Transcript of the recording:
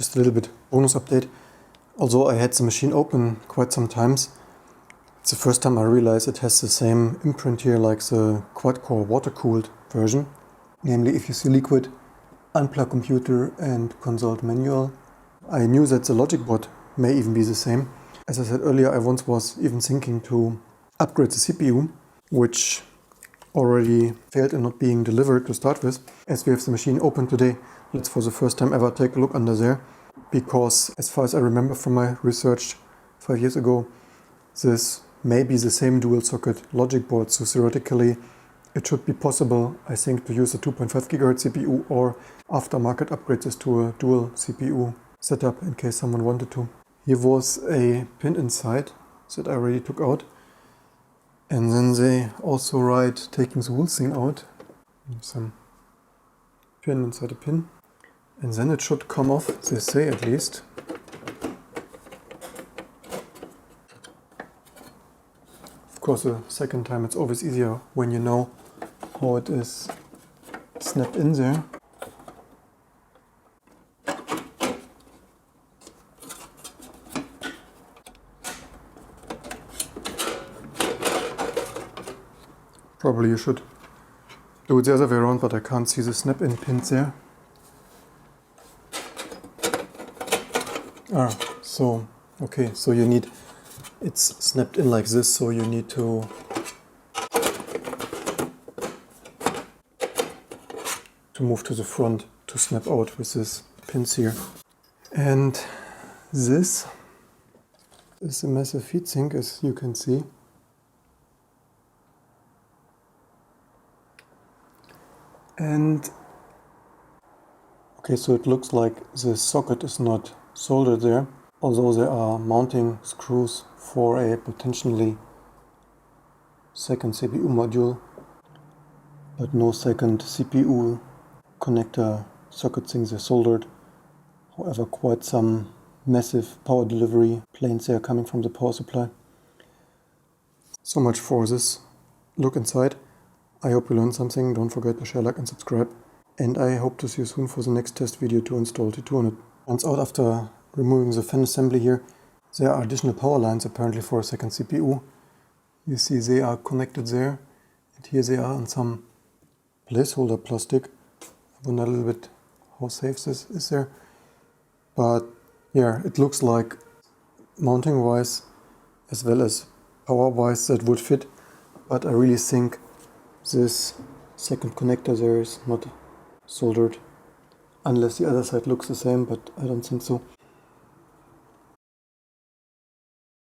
Just a little bit bonus update. Although I had the machine open quite some times, it's the first time I realized it has the same imprint here like the quad-core water-cooled version. Namely, if you see liquid, unplug computer and consult manual. I knew that the logic board may even be the same. As I said earlier, I once was even thinking to upgrade the CPU, which already failed in not being delivered to start with. As we have the machine open today, let's for the first time ever take a look under there, because as far as I remember from my research 5 years ago, this may be the same dual socket logic board, so theoretically it should be possible, I think, to use a 2.5 GHz CPU or aftermarket upgrade this to a dual CPU setup in case someone wanted to. Here was a pin inside that I already took out. And then they also write taking the whole thing out. Some pin inside a pin. And then it should come off, they say at least. Of course, the second time it's always easier when you know how it is snapped in there. Probably you should do it the other way around, but I can't see the snap-in pins there. So you need, it's snapped in like this, so you need to move to the front to snap out with this pins here. And this is a massive heatsink, as you can see. And okay, so it looks like the socket is not soldered there, although there are mounting screws for a potentially second CPU module, but no second CPU connector socket things are soldered. However, quite some massive power delivery planes there coming from the power supply. So much for this look inside. I hope you learned something. Don't forget to share, like and subscribe. And I hope to see you soon for the next test video to install T200. Turns out after removing the fan assembly here, there are additional power lines apparently for a second CPU. You see they are connected there. And here they are on some placeholder plastic. I wonder a little bit how safe this is there. But yeah, it looks like mounting wise as well as power wise that would fit. But I really think this second connector there is not soldered, unless the other side looks the same, but I don't think so.